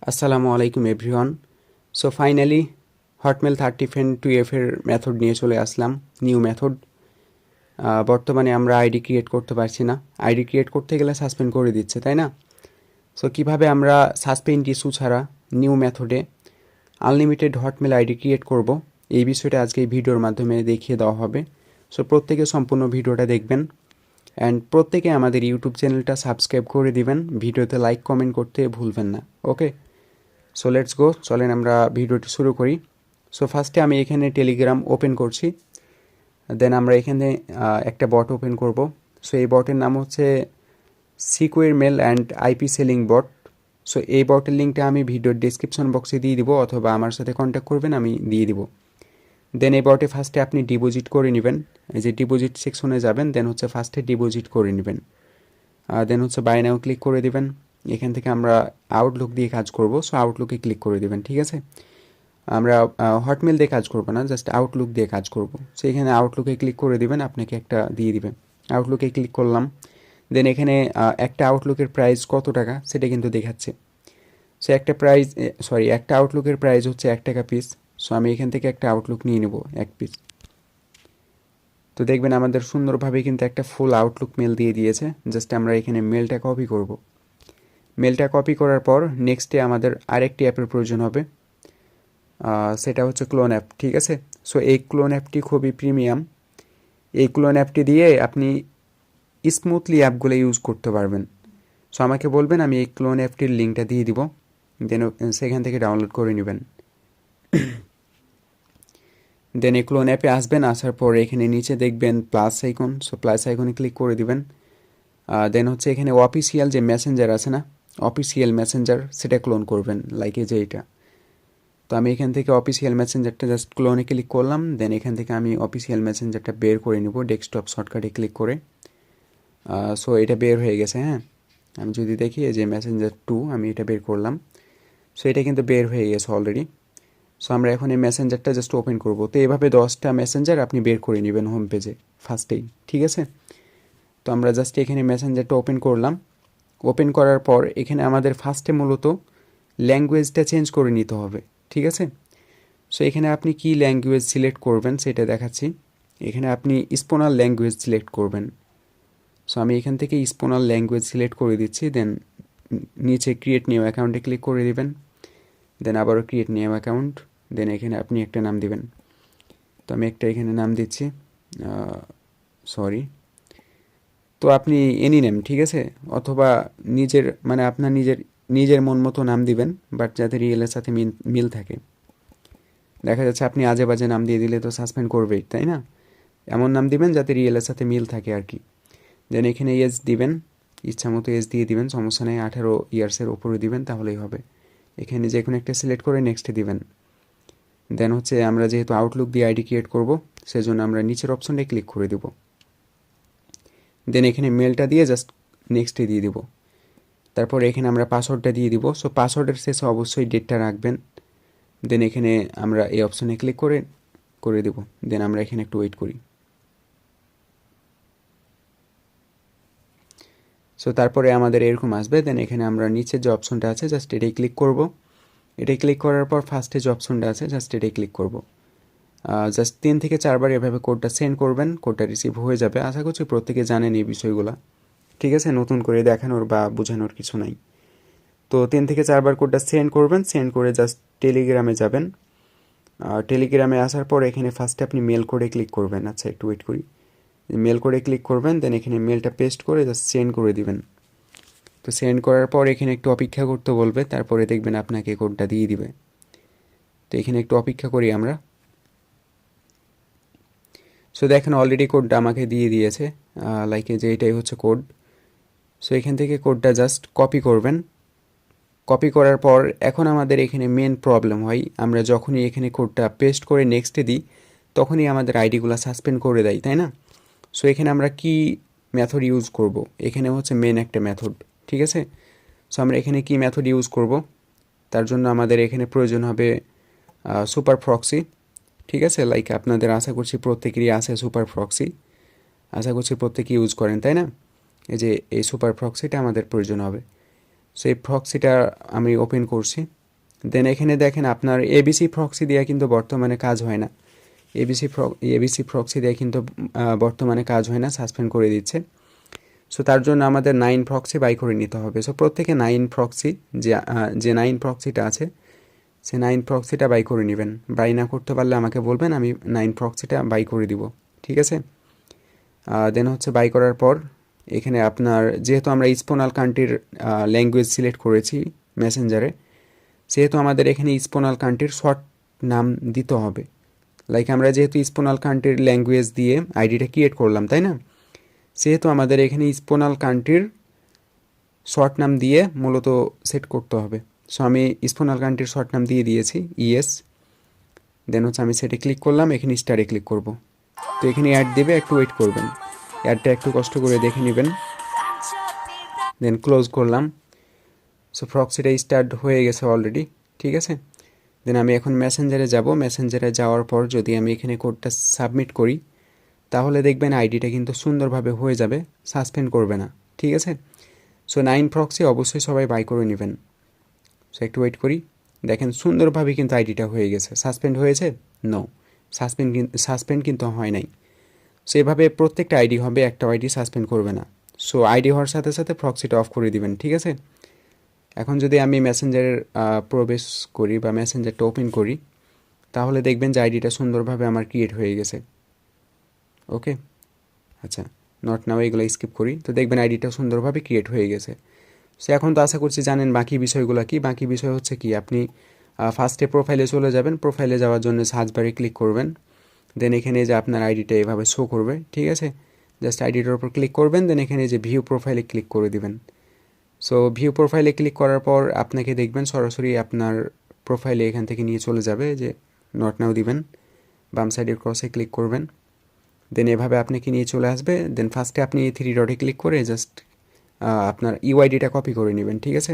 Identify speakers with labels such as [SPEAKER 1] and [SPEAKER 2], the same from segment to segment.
[SPEAKER 1] আসসালামু আলাইকুম everyone. So finally Hotmail 30 FAN 2F এর মেথড নিয়ে চলে আসলাম, নিউ মেথড। বর্তমানে আমরা আইডি ক্রিয়েট করতে পারছি না। আইডি ক্রিয়েট করতে গেলে সাসপেন্ড করে দিচ্ছে, তাই না? সো কিভাবে আমরা সাসপেন্ড ইস্যু ছাড়া নিউ মেথডে আনলিমিটেড হটমেল আইডি ক্রিয়েট করব, এই বিষয়টা আজকে এই ভিডিওর মাধ্যমে দেখিয়ে দেওয়া হবে। সো প্রত্যেকে সম্পূর্ণ ভিডিওটা দেখবেন অ্যান্ড প্রত্যেকে আমাদের ইউটিউব চ্যানেলটা সাবস্ক্রাইব করে দিবেন, ভিডিওতে লাইক কমেন্ট করতে ভুলবেন না। ওকে, সো লেটস গো, চলেন আমরা ভিডিওটি শুরু করি। সো ফার্স্টে আমি এখানে টেলিগ্রাম ওপেন করছি, দেন আমরা এখানে একটা বট ওপেন করব। সো এই বটের নাম হচ্ছে secure mail and IP selling bot. So এই বটের লিঙ্কটা আমি ভিডিওর ডিসক্রিপশন বক্সে দিয়ে দিব, অথবা আমার সাথে কন্ট্যাক্ট করবেন, আমি দিয়ে দিব। দেন এই বটে ফার্স্টে আপনি ডিপোজিট করে নেবেন, এই যে ডিপোজিট সেকশনে যাবেন, দেন হচ্ছে ফার্স্টে ডিপোজিট করে নেবেন। দেন হচ্ছে বাই নাও ক্লিক করে দিবেন। এখান থেকে আমরা আউটলুক দিয়ে কাজ করব, সো আউটলুকে ক্লিক করে দিবেন, ঠিক আছে? আমরা হটমেল দিয়ে কাজ করব না, জাস্ট আউটলুক দিয়ে কাজ করব। সো এখানে আউটলুকে ক্লিক করে দিবেন, আপনাকে একটা দিয়ে দিবেন। আউটলুকে ক্লিক করলাম, দেন এখানে একটা আউটলুকের প্রাইস কত টাকা সেটা কিন্তু দেখাচ্ছে। সো একটা আউটলুকের প্রাইস হচ্ছে 1 টাকা পিস। সো আমি এখান থেকে একটা আউটলুক নিয়ে নেব 1 পিস। তো দেখবেন আমাদের সুন্দরভাবে কিন্তু একটা ফুল আউটলুক মেল দিয়ে দিয়েছে। জাস্ট আমরা এখানে মেলটা কপি করব। মেলটা কপি করার পর নেক্সটে আমাদের আরেকটি অ্যাপের প্রয়োজন হবে, সেটা হচ্ছে ক্লোন অ্যাপ, ঠিক আছে? সো এই ক্লোন অ্যাপটি খুবই প্রিমিয়াম। এই ক্লোন অ্যাপটি দিয়ে আপনি স্মুথলি অ্যাপগুলো ইউজ করতে পারবেন। সো আমাকে বলবেন, আমি এই ক্লোন অ্যাপটির লিঙ্কটা দিয়ে দিব, দেন সেখান থেকে ডাউনলোড করে নেবেন। দেন এই ক্লোন অ্যাপে আসবেন, আসার পর এখানে নিচে দেখবেন প্লাস আইকন। সো প্লাস আইকনে ক্লিক করে দিবেন। দেন হচ্ছে এখানে অফিসিয়াল যে মেসেঞ্জার আছে না, অফিসিয়াল মেসেঞ্জার, সেটা ক্লোন করবেন, লাইক এই যে এটা। তো আমি এখান থেকে অফিসিয়াল মেসেঞ্জারটা জাস্ট ক্লোনে ক্লিক করলাম, দেন এখান থেকে আমি অফিসিয়াল মেসেঞ্জারটা বের করে নেব ডেস্কটপ শর্টকাটে ক্লিক করে। সো এটা বের হয়ে গেছে, হ্যাঁ। আমি যদি দেখি এই যে মেসেঞ্জার 2, আমি এটা বের করলাম। সো এটা কিন্তু বের হয়ে গেছে অলরেডি। সো আমরা এখন এই মেসেঞ্জারটা জাস্ট ওপেন করব। তো এভাবে 10টা মেসেঞ্জার আপনি বের করে নেবেন হোম পেজে ফার্স্টেই, ঠিক আছে? তো আমরা জাস্ট এখানে মেসেঞ্জারটা ওপেন করলাম। ওপেন করার পর এখানে আমাদের ফার্স্টে মূলত ল্যাঙ্গুয়েজটা চেঞ্জ করে নিতে হবে, ঠিক আছে? সো এখানে আপনি কি ল্যাঙ্গুয়েজ সিলেক্ট করবেন সেটা দেখাচ্ছি। এখানে আপনি স্পোনাল ল্যাঙ্গুয়েজ সিলেক্ট করবেন। সো আমি এখান থেকে স্পোনাল ল্যাঙ্গুয়েজ সিলেক্ট করে দিচ্ছি, দেন নিচে ক্রিয়েট নিউ অ্যাকাউন্টে ক্লিক করে দিবেন, দেন আবারও ক্রিয়েট নিউ অ্যাকাউন্ট, দেন এখানে আপনি একটা নাম দিবেন। তো আমি একটা এখানে নাম দিচ্ছি, সরি। তো আপনি এনি নেম, ঠিক আছে? অথবা নিজের মানে আপনার নিজের নিজের মন মতো নাম দিবেন, বাট যাতে রিয়েলের সাথে মিল থাকে। দেখা যাচ্ছে আপনি আজে বাজে নাম দিয়ে দিলে তো সাসপেন্ড করবেই, তাই না? এমন নাম দিবেন যাতে রিয়েলের সাথে মিল থাকে আর কি। দেন এখানে এজ দিবেন, ইচ্ছা মতো এজ দিয়ে দিবেন, সমস্যা নেই। 18 ইয়ার্সের ওপরে দিবেন, তাহলেই হবে। এখানে যে কোনো একটা সিলেক্ট করে নেক্সটে দিবেন। দেন হচ্ছে আমরা যেহেতু আউটলুক দিয়ে আইডি ক্রিয়েট করব, সেজন্য আমরা নিচের অপশনটায় ক্লিক করে দেব। দেন এখানে মেলটা দিয়ে জাস্ট নেক্সটে দিয়ে দিব। তারপর এখানে আমরা পাসওয়ার্ডটা দিয়ে দিব। সো পাসওয়ার্ডের শেষে অবশ্যই ডেটটা রাখবেন। দেন এখানে আমরা এই অপশনে ক্লিক করে দেব। দেন আমরা এখানে একটু ওয়েট করি। সো তারপরে আমাদের এরকম আসবে। দেন এখানে আমরা নিচে যে অপশনটা আছে জাস্ট এটাই ক্লিক করব। এটাই ক্লিক করার পর ফার্স্টে যে অপশনটা আছে জাস্ট এটাই ক্লিক করব। জাস্ট 3 থেকে 4বার এভাবে কোডটা সেন্ড করবেন, কোডটা রিসিভ হয়ে যাবে। আশা করছি প্রত্যেকে জানেন এই বিষয়গুলো, ঠিক আছে? নতুন করে দেখানোর বা বোঝানোর কিছু নাই। তো 3 থেকে 4বার কোডটা সেন্ড করবেন, সেন্ড করে জাস্ট টেলিগ্রামে যাবেন। টেলিগ্রামে আসার পর এখানে ফার্স্টে আপনি মেল কোডে ক্লিক করবেন। আচ্ছা, একটু ওয়েট করি। মেল কোডে ক্লিক করবেন, দেন এখানে মেলটা পেস্ট করে জাস্ট সেন্ড করে দিবেন। তো সেন্ড করার পর এখানে একটু অপেক্ষা করতে বলবে, তারপরে দেখবেন আপনাকে কোডটা দিয়ে দিবে। তো এখানে একটু অপেক্ষা করি আমরা। সো দেখেন অলরেডি কোডটা আমাকে দিয়ে দিয়েছে, লাইক যে এটাই হচ্ছে কোড। সো এখান থেকে কোডটা জাস্ট কপি করবেন। কপি করার পর এখন আমাদের এখানে মেন প্রবলেম হয়, আমরা যখনই এখানে কোডটা পেস্ট করে নেক্সটে দিই, তখনই আমাদের আইডিগুলো সাসপেন্ড করে দেয়, তাই না? সো এখানে আমরা কি মেথড ইউজ করব? এখানে হচ্ছে মেন একটা মেথড, ঠিক আছে? সো আমরা এখানে কি মেথড ইউজ করব, তার জন্য আমাদের এখানে প্রয়োজন হবে সুপার প্রক্সি, ঠিক আছে? লাইক আপনাদের আশা করছি প্রত্যেকেরই আছে সুপার প্রক্সি, আশা করছি প্রত্যেকে ইউজ করেন, তাই না? এই যে এই সুপার প্রক্সিটা আমাদের প্রয়োজন হবে। সো এই প্রক্সিটা আমি ওপেন করছি। দেন এখানে দেখেন আপনার এবিসি প্রক্সি দিয়ে কিন্তু বর্তমানে কাজ হয় না। এবিসি প্রক্সি দিয়ে কিন্তু বর্তমানে কাজ হয় না, সাসপেন্ড করে দিচ্ছে। সো তার জন্য আমাদের 9 প্রক্সি বাই করে নিতে হবে। সো প্রত্যেকে 9 প্রক্সি, যে 9 প্রক্সিটা আছে সে 9 প্রক্সিটা বাই করে নেবেন। বাই না করতে পারলে আমাকে বলবেন, আমি 9 প্রক্সিটা বাই করে দিব, ঠিক আছে। দেন হচ্ছে বাই করার পর এখানে আপনার যেহেতু আমরা স্পোনাল কান্ট্রির ল্যাঙ্গুয়েজ সিলেক্ট করেছি মেসেঞ্জারে, সেহেতু আমাদের এখানে স্পোনাল কান্ট্রির শর্ট নাম দিতে হবে। লাইক আমরা যেহেতু স্পোনাল কান্ট্রির ল্যাঙ্গুয়েজ দিয়ে আইডিটা ক্রিয়েট করলাম, তাই না, সেহেতু আমাদের এখানে স্পোনাল কান্ট্রির শর্ট নাম দিয়ে মূলত সেট করতে হবে। সো আমি স্পোনাল কান্ট্রির শর্ট নাম দিয়ে দিয়েছি ইএস। দেন হচ্ছে আমি সেটে ক্লিক করলাম, এখানে স্টারে ক্লিক করব। তো এখানে অ্যাড দেবে, একটু ওয়েট করবেন, অ্যাডটা একটু কষ্ট করে দেখে নেবেন। দেন ক্লোজ করলাম। সো প্রক্সিটা স্টার্ট হয়ে গেছে অলরেডি, ঠিক আছে। দেন আমি এখন মেসেঞ্জারে যাব। মেসেঞ্জারে যাওয়ার পর যদি আমি এখানে কোডটা সাবমিট করি, তাহলে দেখবেন আইডিটা কিন্তু সুন্দরভাবে হয়ে যাবে, সাসপেন্ড করবে না, ঠিক আছে। সো 9 প্রক্সি অবশ্যই সবাই বাই করে নেবেন। সো একটু ওয়েট করি, দেখেন সুন্দরভাবে কিন্তু আইডিটা হয়ে গেছে। সাসপেন্ড হয়েছে? নো, সাসপেন্ড কিন্তু হয় নাই। সো এভাবে প্রত্যেকটা আইডি হবে, একটা আইডি সাসপেন্ড করবে না। সো আইডি হওয়ার সাথে সাথে প্রক্সিটা অফ করে দিবেন, ঠিক আছে। এখন যদি আমি মেসেঞ্জারের প্রবেশ করি বা মেসেঞ্জারটা ওপেন করি, তাহলে দেখবেন যে আইডিটা সুন্দরভাবে আমার ক্রিয়েট হয়ে গেছে। ওকে, আচ্ছা, নট নাও এগুলো স্কিপ করি। তো দেখবেন আইডিটা সুন্দরভাবে ক্রিয়েট হয়ে গেছে। সো এখন তো আশা করছি জানেন বাকি বিষয়গুলো কি। বাকি বিষয় হচ্ছে কি, আপনি ফার্স্টে প্রোফাইলে চলে যাবেন। প্রোফাইলে যাওয়ার জন্য সার্চ বারে ক্লিক করবেন। দেন এখানে যে আপনার আইডিটা এভাবে শো করবে, ঠিক আছে। জাস্ট আইডিটার উপর ক্লিক করবেন, দেন এখানে যে ভিউ প্রোফাইলে ক্লিক করে দিবেন। সো ভিউ প্রোফাইলে ক্লিক করার পর আপনাকে দেখবেন সরাসরি আপনার প্রোফাইলে এখান থেকে নিয়ে চলে যাবে, যে নট নাও দিবেন, বাম সাইডের ক্রসে ক্লিক করবেন। দেন এভাবে আপনাকে নিয়ে চলে আসবে। দেন ফার্স্টে আপনি এই 3 ডটে ক্লিক করে জাস্ট আপনার ইউআইডিটা কপি করে নেবেন, ঠিক আছে।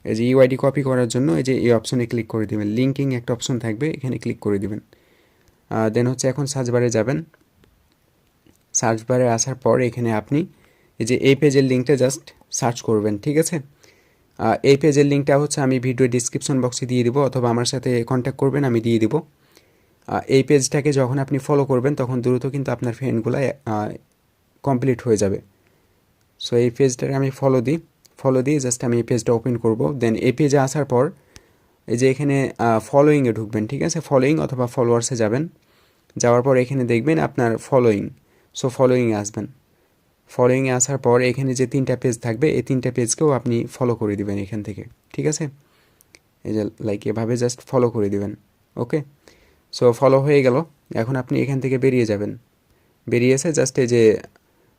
[SPEAKER 1] এই যে ইউআইডি কপি করার জন্য এই যে এই অপশনে ক্লিক করে দেবেন, লিঙ্কিং একটা অপশন থাকবে, এখানে ক্লিক করে দিবেন। দেন হচ্ছে এখন সার্চ বারে যাবেন। সার্চ বারে আসার পর এখানে আপনি এই যে এই পেজের লিঙ্কটা জাস্ট সার্চ করবেন, ঠিক আছে। এই পেজের লিঙ্কটা হচ্ছে আমি ভিডিও ডিসক্রিপশন বক্সে দিয়ে দিব, অথবা আমার সাথে কন্ট্যাক্ট করবেন, আমি দিয়ে দিব। এই পেজটাকে যখন আপনি ফলো করবেন তখন দ্রুত কিন্তু আপনার ফ্রেন্ডগুলো কমপ্লিট হয়ে যাবে। সো এই পেজটাকে আমি ফলো দিই জাস্ট আমি এই পেজটা ওপেন করব। দেন এই পেজে আসার পর এই যে এখানে ফলোয়িংয়ে ঢুকবেন, ঠিক আছে। ফলোয়িং অথবা ফলোয়ার্সে যাবেন। যাওয়ার পর এখানে দেখবেন আপনার ফলোয়িং। সো ফলোয়িংয়ে আসবেন। ফলোয়িংয়ে আসার পর এখানে যে 3টা পেজ থাকবে, এই 3টা পেজকেও আপনি ফলো করে দিবেন এখান থেকে, ঠিক আছে। এই যে লাইক এভাবে জাস্ট ফলো করে দিবেন। ওকে, সো ফলো হয়ে গেল। এখন আপনি এখান থেকে বেরিয়ে যাবেন। বেরিয়ে এসে জাস্ট এই যে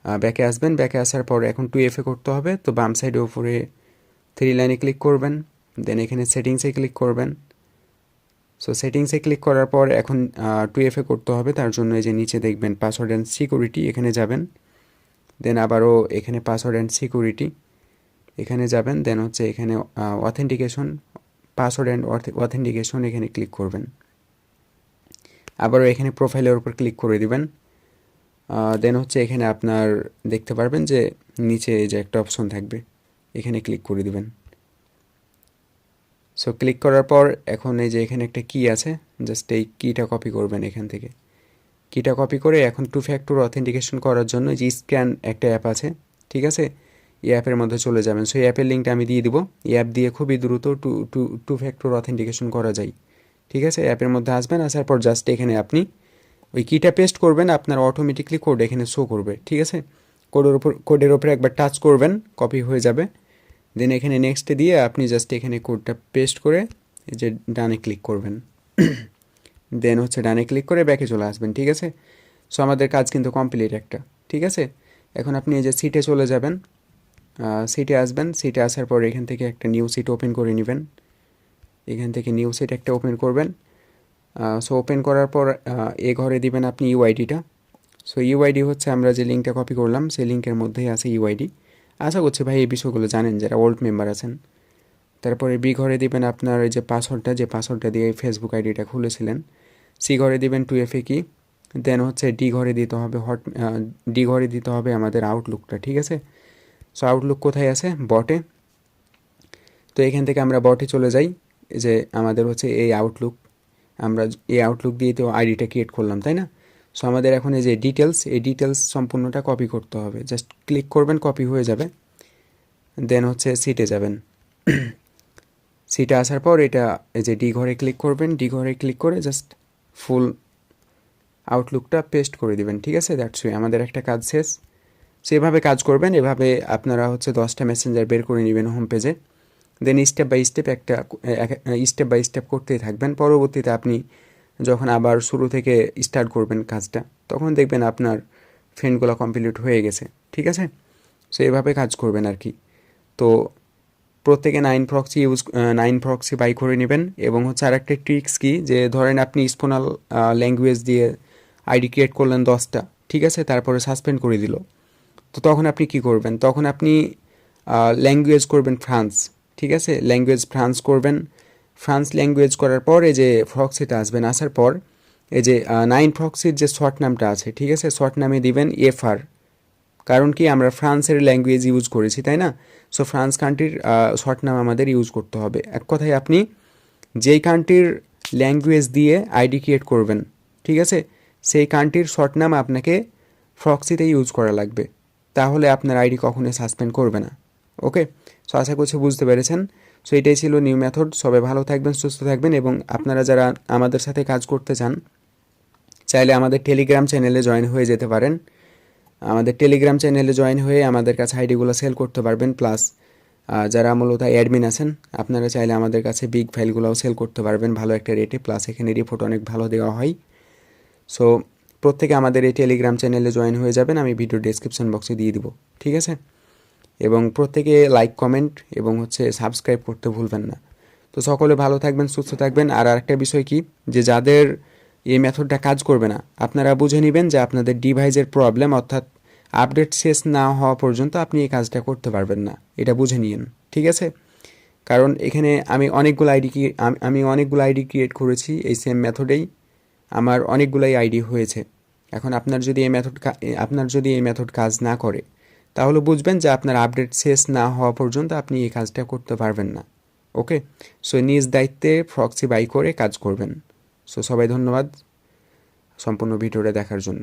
[SPEAKER 1] ব্যাকে আসবেন। ব্যাকে আসার পর এখন 2FA করতে হবে। তো বাম সাইডে উপরে 3 লাইনে ক্লিক করবেন। দেন এখানে সেটিংসে ক্লিক করবেন। সো সেটিংসে ক্লিক করার পর এখন 2FA করতে হবে। তার জন্য এই যে নিচে দেখবেন পাসওয়ার্ড অ্যান্ড সিকিউরিটি, এখানে যাবেন। দেন আবারও এখানে পাসওয়ার্ড অ্যান্ড সিকিউরিটি, এখানে যাবেন। দেন হচ্ছে এখানে অথেন্টিকেশন, পাসওয়ার্ড অ্যান্ড অথেন্টিকেশন, এখানে ক্লিক করবেন। আবারও এখানে প্রোফাইলের উপর ক্লিক করে দিবেন। দেন হচ্ছে এখানে আপনার দেখতে পারবেন যে নিচে এই যে একটা অপশন থাকবে, এখানে ক্লিক করে দিবেন। সো ক্লিক করার পর এখন এই যে এখানে একটা কি আছে, জাস্ট এই কিটা কপি করবেন এখান থেকে। কিটা কপি করে এখন 2 ফ্যাক্টর অথেন্টিকেশন করার জন্য যে স্ক্যান একটা অ্যাপ আছে, ঠিক আছে, এই অ্যাপের মধ্যে চলে যাবেন। সো এই অ্যাপের লিঙ্কটা আমি দিয়ে দিব। এই অ্যাপ দিয়ে খুবই দ্রুত টু ফ্যাক্টর অথেন্টিকেশন করা যায়, ঠিক আছে। অ্যাপের মধ্যে আসবেন, আসার পর জাস্ট এখানে আপনি ওই কিটা পেস্ট করবেন, আপনার অটোমেটিকলি কোড এখানে শো করবে, ঠিক আছে। কোডের ওপর একবার টাচ করবেন, কপি হয়ে যাবে। দেন এখানে নেক্সটে দিয়ে আপনি জাস্ট এখানে কোডটা পেস্ট করে এই যে ডানে ক্লিক করবেন। দেন হচ্ছে ডানে ক্লিক করে ব্যাকে চলে আসবেন, ঠিক আছে। সো আমাদের কাজ কিন্তু কমপ্লিট একটা, ঠিক আছে। এখন আপনি এই যে সিটে চলে যাবেন, সিটে আসবেন। সিটে আসার পর এখান থেকে একটা নিউ সিট ওপেন করে নেবেন। এখান থেকে নিউ সিট একটা ওপেন করবেন। সো ওপেন করার পর এ ঘরে দিবেন আপনি ইউআইডিটা। সো ইউআইডি হচ্ছে আমরা যে লিঙ্কটা কপি করলাম সেই লিঙ্কের মধ্যেই আছে ইউআইডি। আশা করছি ভাই এই বিষয়গুলো জানেন যারা ওল্ড মেম্বার আছেন। তারপরে বি ঘরে দিবেন আপনার এই যে পাসওয়ার্ডটা, যে পাসওয়ার্ডটা দিয়ে ফেসবুক আইডিটা খুলেছিলেন। সি ঘরে দিবেন 2FA কি। দেন হচ্ছে ডি ঘরে দিতে হবে ডি ঘরে দিতে হবে আমাদের আউটলুকটা, ঠিক আছে। সো আউটলুক কোথায় আছে? বটে। তো এখান থেকে আমরা বটে চলে যাই, এই যে আমাদের হচ্ছে এই আউটলুক, আমরা এই আউটলুক দিয়ে তো আইডিটা ক্রিয়েট করলাম, তাই না? সো আমাদের এখন এই যে ডিটেলস, এই ডিটেলস সম্পূর্ণটা কপি করতে হবে। জাস্ট ক্লিক করবেন, কপি হয়ে যাবে। দেন হচ্ছে সিটে যাবেন। সিটে আসার পর এটা এই যে ডি ঘরে ক্লিক করবেন, ডি ঘরে ক্লিক করে জাস্ট ফুল আউটলুকটা পেস্ট করে দিবেন, ঠিক আছে? দ্যাটস ওয়ে আমাদের একটা কাজ শেষ। সো এভাবে কাজ করবেন, এভাবে আপনারা হচ্ছে 10টা মেসেঞ্জার বের করে নেবেন হোম পেজে। Then step by step step by step করতেই থাকবেন। পরবর্তীতে আপনি যখন আবার শুরু থেকে স্টার্ট করবেন কাজটা, তখন দেখবেন আপনার ফ্রেন্ডগুলো কমপ্লিট হয়ে গেছে, ঠিক আছে? সো এভাবে কাজ করবেন আর কি। তো প্রত্যেকে 9 প্রক্সি বাই করে নেবেন। এবং হচ্ছে আরেকটা ট্রিক্স কি, যে ধরেন আপনি স্পোনাল ল্যাঙ্গুয়েজ দিয়ে আইডি ক্রিয়েট করলেন 10টা, ঠিক আছে? তারপরে সাসপেন্ড করে দিল। তো তখন আপনি কি করবেন? তখন আপনি ল্যাঙ্গুয়েজ করবেন ফ্রান্স, ঠিক আছে? ল্যাঙ্গুয়েজ ফ্রান্স করবেন। ফ্রান্স ল্যাঙ্গুয়েজ করার পর এই যে প্রক্সিটা আসবেন, আসার পর এই যে 9 প্রক্সির যে শর্ট নামটা আছে, ঠিক আছে? শর্ট নামে দিবেন এফআর। কারণ কি, আমরা ফ্রান্সের ল্যাঙ্গুয়েজ ইউজ করেছি, তাই না? সো ফ্রান্স কান্ট্রির শর্ট নাম আমাদের ইউজ করতে হবে। এক কথায় আপনি যেই কান্ট্রির ল্যাঙ্গুয়েজ দিয়ে আইডি ক্রিয়েট করবেন, ঠিক আছে, সেই কান্ট্রির শর্ট নাম আপনাকে প্রক্সিতে ইউজ করা লাগবে, তাহলে আপনার আইডি কখনোই সাসপেন্ড করবে না। ওকে, সো আশা করছি বুঝতে পেরেছেন। সো এটাই ছিল নিউ মেথড। সবাই ভালো থাকবেন, সুস্থ থাকবেন। এবং আপনারা যারা আমাদের সাথে কাজ করতে চান, চাইলে আমাদের টেলিগ্রাম চ্যানেলে জয়েন হয়ে যেতে পারেন। আমাদের টেলিগ্রাম চ্যানেলে জয়েন হয়ে আমাদের কাছে আইডিগুলো সেল করতে পারবেন। প্লাস যারা মূলত অ্যাডমিন আছেন, আপনারা চাইলে আমাদের কাছে বিগ ফাইলগুলোও সেল করতে পারবেন ভালো একটা রেটে। প্লাস এখানে রিপোর্ট অনেক ভালো দেওয়া হয়। সো প্রত্যেকে আমাদের এই টেলিগ্রাম চ্যানেলে জয়েন হয়ে যাবেন, আমি ভিডিও ডেসক্রিপশন বক্সে দিয়ে দিব, ঠিক আছে? এবং প্রত্যেকে লাইক, কমেন্ট এবং হচ্ছে সাবস্ক্রাইব করতে ভুলবেন না। তো সকলে ভালো থাকবেন, সুস্থ থাকবেন। আর আরেকটা বিষয় কি, যে যাদের এই মেথডটা কাজ করবে না, আপনারা বুঝে নেবেন যে আপনাদের ডিভাইসের প্রবলেম, অর্থাৎ আপডেট শেষ না হওয়া পর্যন্ত আপনি এই কাজটা করতে পারবেন না, এটা বুঝে নিন, ঠিক আছে? কারণ এখানে আমি অনেকগুলো আইডি ক্রিয়েট করেছি এই সেম মেথডেই, আমার অনেকগুলাই আইডি হয়েছে। এখন আপনার যদি এই মেথড কাজ না করে, তাহলে বুঝবেন যে আপনার আপডেট শেষ না হওয়া পর্যন্ত আপনি এই কাজটা করতে পারবেন না। ওকে, সো নিজ দায়িত্বে প্রক্সি বাই করে কাজ করবেন। সো সবাই ধন্যবাদ সম্পূর্ণ ভিডিওটা দেখার জন্য।